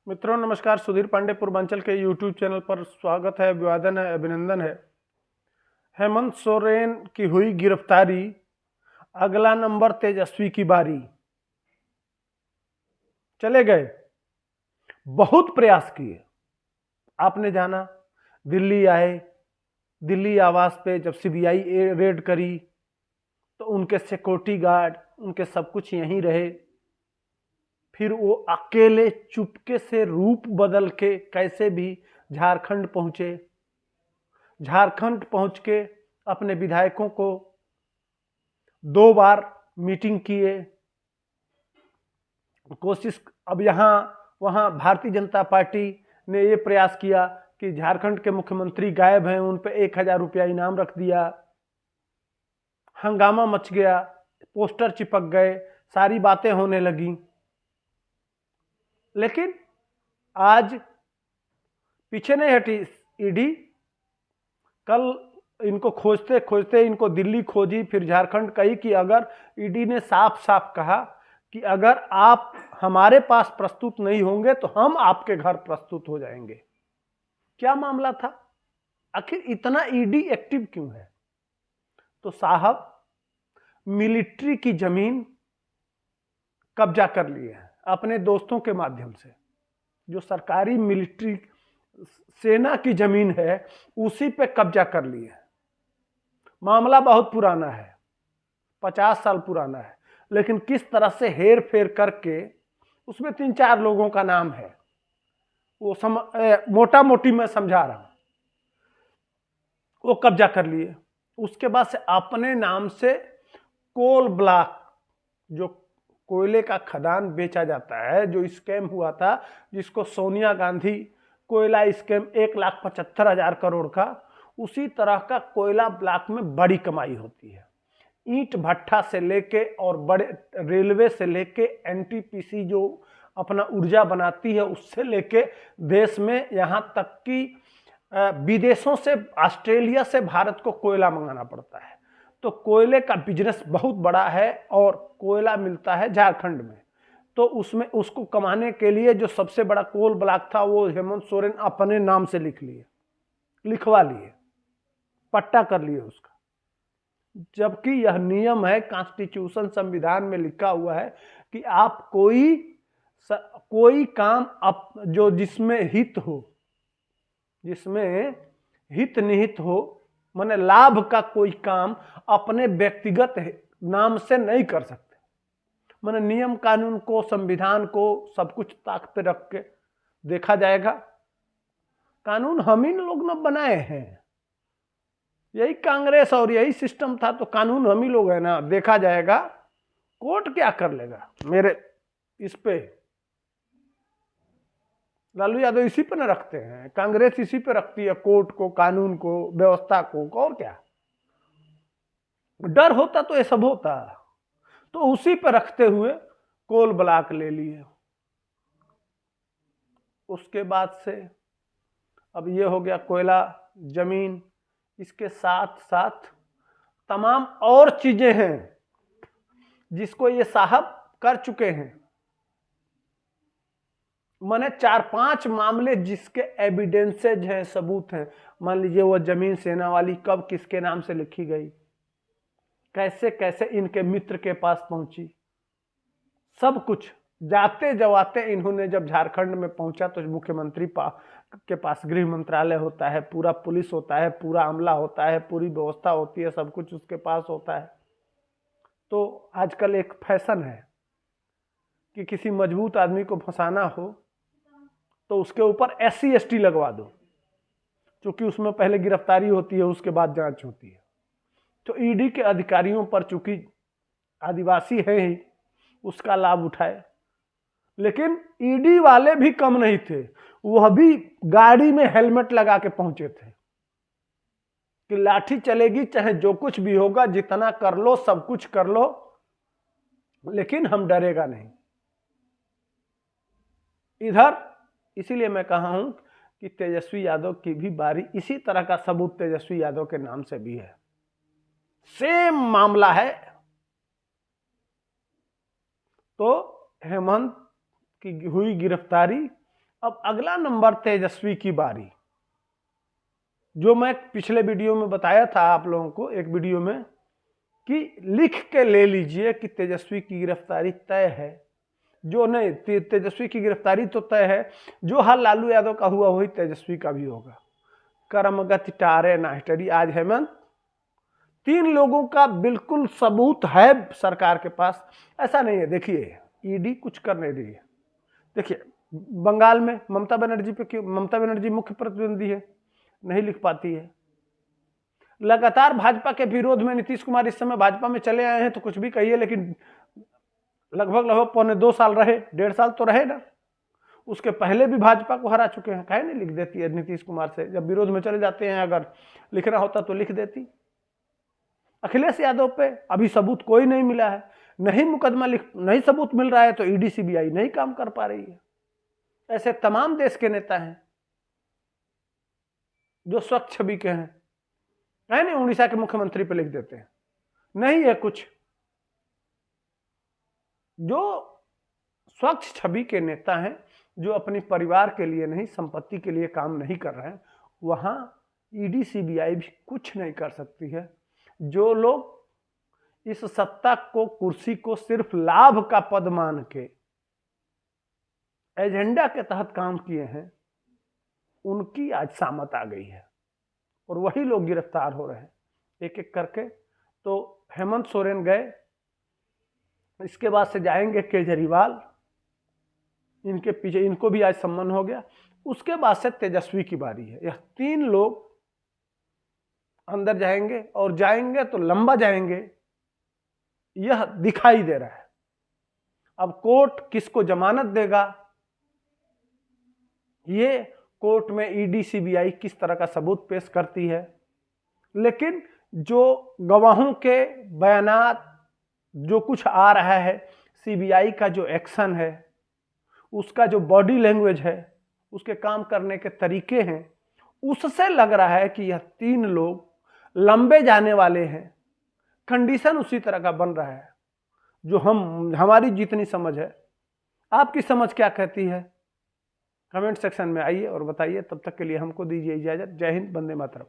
मित्रों नमस्कार। सुधीर पांडे पूर्वांचल के यूट्यूब चैनल पर स्वागत है, अभिवादन है, अभिनंदन है। हेमंत सोरेन की हुई गिरफ्तारी, अगला नंबर तेजस्वी की बारी। चले गए, बहुत प्रयास किए। आपने जाना, दिल्ली आए, दिल्ली आवास पे जब सीबीआई रेड करी तो उनके सिक्योरिटी गार्ड, उनके सब कुछ यहीं रहे। फिर वो अकेले चुपके से रूप बदल के कैसे भी झारखंड पहुंचे। झारखंड पहुंच के अपने विधायकों को 2 बार मीटिंग किए, कोशिश। अब यहाँ वहाँ भारतीय जनता पार्टी ने ये प्रयास किया कि झारखंड के मुख्यमंत्री गायब हैं, उन पर 1000 रुपया इनाम रख दिया। हंगामा मच गया, पोस्टर चिपक गए, सारी बातें होने लगी। लेकिन आज पीछे नहीं हटी ईडी। कल इनको खोजते खोजते इनको दिल्ली खोजी, फिर झारखंड कही कि अगर ईडी ने साफ साफ कहा कि अगर आप हमारे पास प्रस्तुत नहीं होंगे तो हम आपके घर प्रस्तुत हो जाएंगे। क्या मामला था? आखिर इतना ईडी एक्टिव क्यों है? तो साहब, मिलिट्री की जमीन कब्जा कर लिए हैं अपने दोस्तों के माध्यम से। जो सरकारी मिलिट्री सेना की जमीन है उसी पे कब्जा कर लिए हैं। मामला बहुत पुराना है, 50 साल पुराना है, लेकिन किस तरह से हेर फेर करके उसमें 3-4 लोगों का नाम है, वो मोटा मोटी मैं समझा रहा हूं। वो कब्जा कर लिए। उसके बाद से अपने नाम से कोल ब्लॉक, जो कोयले का खदान बेचा जाता है, जो स्कैम हुआ था, जिसको सोनिया गांधी कोयला स्कैम 1,75,000 करोड़ का, उसी तरह का कोयला ब्लॉक में बड़ी कमाई होती है। ईंट भट्ठा से लेके और बड़े रेलवे से लेके एनटीपीसी जो अपना ऊर्जा बनाती है उससे लेके देश में यहाँ तक कि विदेशों से, ऑस्ट्रेलिया से भारत को कोयला मंगाना पड़ता है। तो कोयले का बिजनेस बहुत बड़ा है और कोयला मिलता है झारखंड में। तो उसमें उसको कमाने के लिए जो सबसे बड़ा कोल ब्लॉक था वो हेमंत सोरेन अपने नाम से लिखवा लिए, पट्टा कर लिए उसका। जबकि यह नियम है, कॉन्स्टिट्यूशन संविधान में लिखा हुआ है कि आप कोई काम जो जिसमें हित हो, जिसमें हित निहित हो, माने लाभ का कोई काम अपने व्यक्तिगत नाम से नहीं कर सकते। माने नियम कानून को, संविधान को, सब कुछ ताक पे रख के देखा जाएगा। कानून हम ही लोग न बनाए हैं, यही कांग्रेस और यही सिस्टम था, तो कानून हम ही लोग है ना, देखा जाएगा। कोर्ट क्या कर लेगा मेरे इस पे? लालू यादव इसी पे न रखते हैं, कांग्रेस इसी पे रखती है, कोर्ट को, कानून को, व्यवस्था को। और क्या डर होता तो ये सब होता। तो उसी पे रखते हुए कोल ब्लॉक ले लिए। उसके बाद से अब ये हो गया कोयला, जमीन। इसके साथ साथ तमाम और चीजें हैं जिसको ये साहब कर चुके हैं। माने 4-5 मामले जिसके एविडेंसेज हैं, सबूत हैं। मान लीजिए वो जमीन सेना वाली कब किसके नाम से लिखी गई, कैसे कैसे इनके मित्र के पास पहुंची, सब कुछ। जाते जवाते इन्होंने जब झारखंड में पहुंचा तो मुख्यमंत्री के पास गृह मंत्रालय होता है, पूरा पुलिस होता है, पूरा अमला होता है, पूरी व्यवस्था होती है, सब कुछ उसके पास होता है। तो आजकल एक फैशन है कि किसी मजबूत आदमी को फंसाना हो तो उसके ऊपर SC ST लगवा दो, क्योंकि उसमें पहले गिरफ्तारी होती है, उसके बाद जांच होती है। तो ईडी के अधिकारियों पर, चूंकि आदिवासी है ही, उसका लाभ उठाए। लेकिन ईडी वाले भी कम नहीं थे, वह भी गाड़ी में हेलमेट लगा के पहुंचे थे कि लाठी चलेगी, चाहे जो कुछ भी होगा, जितना कर लो, सब कुछ कर लो, लेकिन हम डरेगा नहीं। इधर इसीलिए मैं कहा हूं कि तेजस्वी यादव की भी बारी, इसी तरह का सबूत तेजस्वी यादव के नाम से भी है, सेम मामला है। तो हेमंत की हुई गिरफ्तारी, अब अगला नंबर तेजस्वी की बारी, जो मैं पिछले वीडियो में बताया था आप लोगों को एक वीडियो में कि लिख के ले लीजिए कि तेजस्वी की गिरफ्तारी तय है। जो नहीं, तेजस्वी की गिरफ्तारी तो तय है, जो हाल लालू यादव का हुआ वही तेजस्वी का भी होगा। कर्मगति टारे नाहिटरी। आज हेमंत 3 लोगों का बिल्कुल सबूत है सरकार के पास, ऐसा नहीं है। देखिए ईडी कुछ कर नहीं रही है। देखिए बंगाल में ममता बनर्जी पे क्यों, ममता बनर्जी मुख्य प्रतिद्वंदी है, नहीं लिख पाती है। लगातार भाजपा के विरोध में नीतीश कुमार इस समय भाजपा में चले आए हैं तो कुछ भी कहिए, लेकिन लगभग 2.25 साल रहे, 1.5 साल तो रहे ना। उसके पहले भी भाजपा को हरा चुके हैं, काहे नहीं लिख देती है नीतीश कुमार से? जब विरोध में चले जाते हैं, अगर लिखना होता तो लिख देती। अखिलेश यादव पे अभी सबूत कोई नहीं मिला है, नहीं मुकदमा नहीं सबूत मिल रहा है तो ईडी सीबीआई नहीं काम कर पा रही है। ऐसे तमाम देश के नेता हैं जो स्वच्छ छवि के हैं, है नहीं, उड़ीसा के मुख्यमंत्री पे लिख देते हैं। नहीं है कुछ। जो स्वच्छ छवि के नेता हैं, जो अपनी परिवार के लिए नहीं, संपत्ति के लिए काम नहीं कर रहे हैं, वहां ईडी सीबीआई भी कुछ नहीं कर सकती है। जो लोग इस सत्ता को, कुर्सी को सिर्फ लाभ का पद मान के एजेंडा के तहत काम किए हैं, उनकी आज सामत आ गई है और वही लोग गिरफ्तार हो रहे हैं एक एक करके। तो हेमंत सोरेन गए, इसके बाद से जाएंगे केजरीवाल, इनके पीछे इनको भी आज सम्मान हो गया। उसके बाद से तेजस्वी की बारी है। यह 3 लोग अंदर जाएंगे और जाएंगे तो लंबा जाएंगे, यह दिखाई दे रहा है। अब कोर्ट किसको जमानत देगा, ये कोर्ट में ईडी सीबीआई किस तरह का सबूत पेश करती है। लेकिन जो गवाहों के बयानात, जो कुछ आ रहा है, सीबीआई का जो एक्शन है, उसका जो बॉडी लैंग्वेज है, उसके काम करने के तरीके हैं, उससे लग रहा है कि यह 3 लोग लंबे जाने वाले हैं। कंडीशन उसी तरह का बन रहा है जो हमारी जितनी समझ है। आपकी समझ क्या कहती है? कमेंट सेक्शन में आइए और बताइए। तब तक के लिए हमको दीजिए इजाजत। जय हिंद, वंदे मातरम।